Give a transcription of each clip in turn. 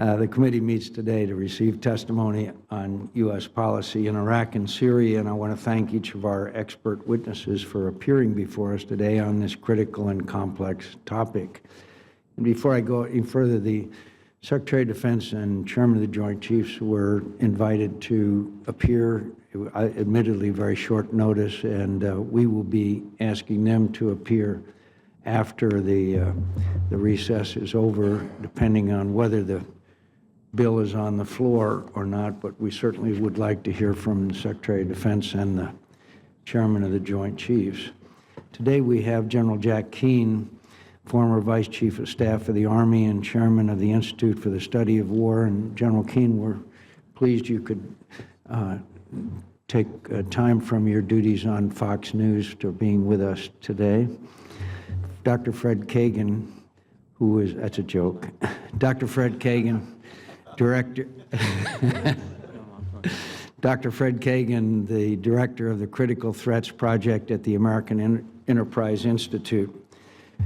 The committee meets today to receive testimony on U.S. policy in Iraq and Syria, and I want to thank each of our expert witnesses for appearing before us today on this critical and complex topic. And before I go any further, the Secretary of Defense and Chairman of the Joint Chiefs were invited to appear, admittedly very short notice, and we will be asking them to appear after the recess is over, depending on whether the bill is on the floor or not, but we certainly would like to hear from the Secretary of Defense and the Chairman of the Joint Chiefs. Today we have General Jack McCAIN, former Vice Chief of Staff of the Army and Chairman of the Institute for the Study of War. And General McCAIN, we're pleased you could take time from your duties on Fox News to being with us today. Dr. Fred Kagan, who is, that's a joke, Dr. Fred Kagan, Director, Dr. Fred Kagan, the Director of the Critical Threats Project at the American Enterprise Institute.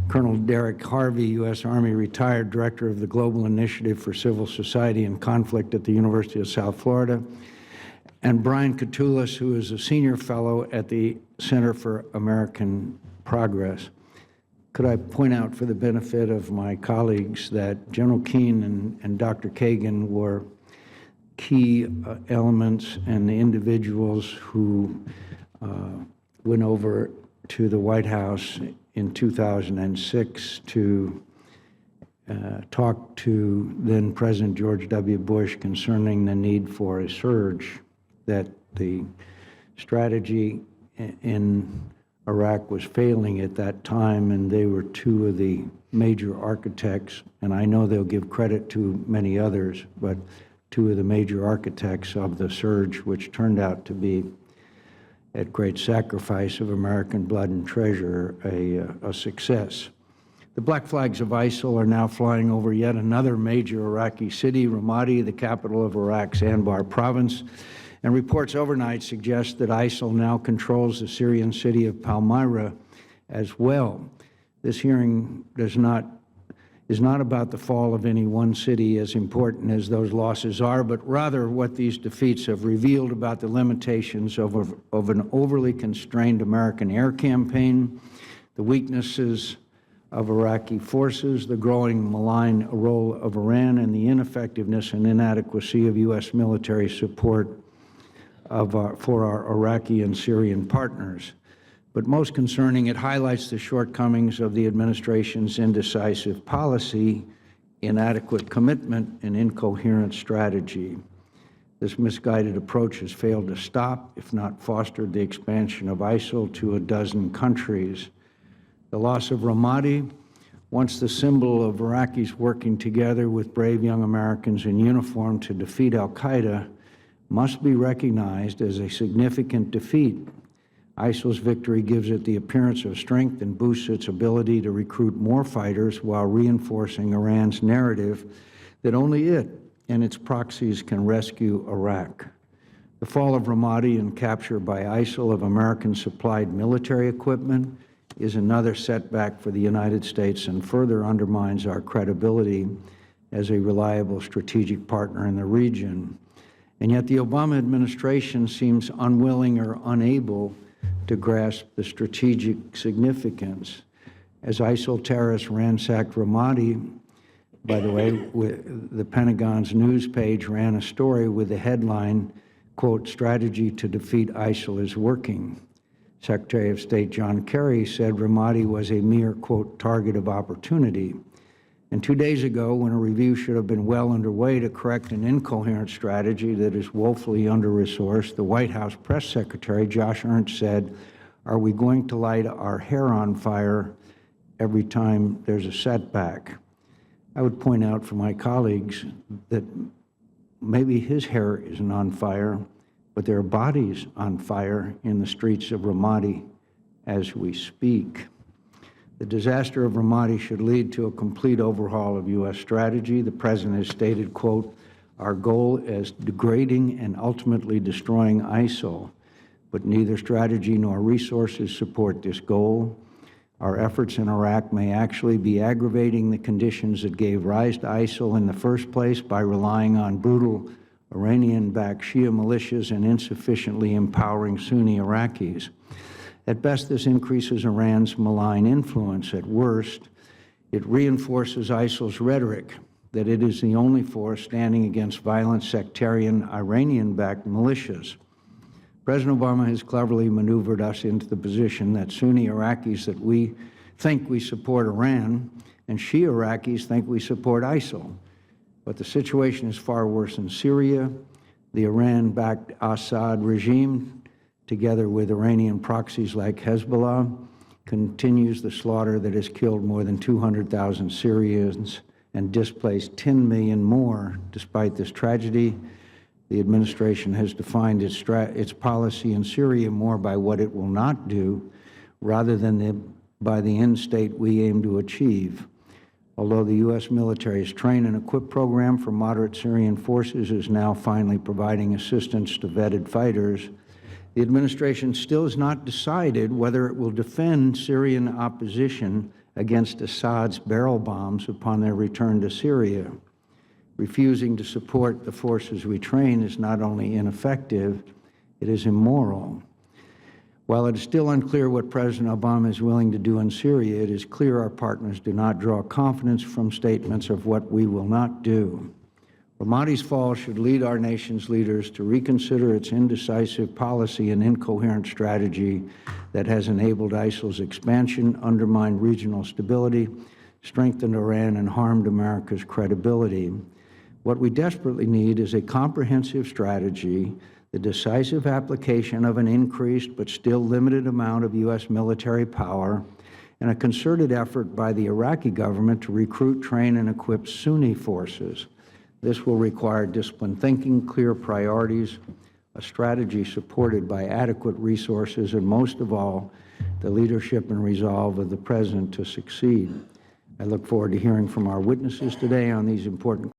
Colonel Derek Harvey, U.S. Army retired Director of the Global Initiative for Civil Society and Conflict at the University of South Florida. And Brian Katulis, who is a Senior Fellow at the Center for American Progress. Could I point out for the benefit of my colleagues that General McCAIN and Dr. Kagan were key elements and the individuals who went over to the White House in 2006 to talk to then President George W. Bush concerning the need for a surge, that the strategy in Iraq was failing at that time, and they were two of the major architects, and I know they'll give credit to many others, but two of the major architects of the surge, which turned out to be, at great sacrifice of American blood and treasure, a success. The black flags of ISIL are now flying over yet another major Iraqi city, Ramadi, the capital of Iraq's Anbar province. And reports overnight suggest that ISIL now controls the Syrian city of Palmyra as well. This hearing is not about the fall of any one city, as important as those losses are, but rather what these defeats have revealed about the limitations of an overly constrained American air campaign, the weaknesses of Iraqi forces, the growing malign role of Iran, and the ineffectiveness and inadequacy of U.S. military support for our Iraqi and Syrian partners. But most concerning, it highlights the shortcomings of the administration's indecisive policy, inadequate commitment, and incoherent strategy. This misguided approach has failed to stop, if not fostered, the expansion of ISIL to a dozen countries. The loss of Ramadi, once the symbol of Iraqis working together with brave young Americans in uniform to defeat al-Qaeda, must be recognized as a significant defeat. ISIL's victory gives it the appearance of strength and boosts its ability to recruit more fighters while reinforcing Iran's narrative that only it and its proxies can rescue Iraq. The fall of Ramadi and capture by ISIL of American-supplied military equipment is another setback for the United States and further undermines our credibility as a reliable strategic partner in the region. And yet the Obama administration seems unwilling or unable to grasp the strategic significance. As ISIL terrorists ransacked Ramadi, by the way, the Pentagon's news page ran a story with the headline, quote, "Strategy to defeat ISIL is working." Secretary of State John Kerry said Ramadi was a mere, quote, "target of opportunity." And 2 days ago, when a review should have been well underway to correct an incoherent strategy that is woefully under-resourced, the White House press secretary, Josh Ernst, said, "Are we going to light our hair on fire every time there's a setback?" I would point out for my colleagues that maybe his hair isn't on fire, but there are bodies on fire in the streets of Ramadi as we speak. The disaster of Ramadi should lead to a complete overhaul of U.S. strategy. The President has stated, quote, "Our goal is degrading and ultimately destroying ISIL, but neither strategy nor resources support this goal. Our efforts in Iraq may actually be aggravating the conditions that gave rise to ISIL in the first place by relying on brutal Iranian-backed Shia militias and insufficiently empowering Sunni Iraqis. At best, this increases Iran's malign influence. At worst, it reinforces ISIL's rhetoric that it is the only force standing against violent sectarian Iranian-backed militias. President Obama has cleverly maneuvered us into the position that Sunni Iraqis that we think we support Iran and Shia Iraqis think we support ISIL. But the situation is far worse in Syria. The Iran-backed Assad regime, together with Iranian proxies like Hezbollah, continues the slaughter that has killed more than 200,000 Syrians and displaced 10 million more. Despite this tragedy, the administration has defined its policy in Syria more by what it will not do rather than by the end state we aim to achieve. Although the U.S. military's train and equip program for moderate Syrian forces is now finally providing assistance to vetted fighters, the administration still has not decided whether it will defend Syrian opposition against Assad's barrel bombs upon their return to Syria. Refusing to support the forces we train is not only ineffective, it is immoral. While it is still unclear what President Obama is willing to do in Syria, it is clear our partners do not draw confidence from statements of what we will not do. Ramadi's fall should lead our nation's leaders to reconsider its indecisive policy and incoherent strategy that has enabled ISIL's expansion, undermined regional stability, strengthened Iran, and harmed America's credibility. What we desperately need is a comprehensive strategy, the decisive application of an increased but still limited amount of U.S. military power, and a concerted effort by the Iraqi government to recruit, train, and equip Sunni forces. This will require disciplined thinking, clear priorities, a strategy supported by adequate resources, and most of all, the leadership and resolve of the President to succeed. I look forward to hearing from our witnesses today on these important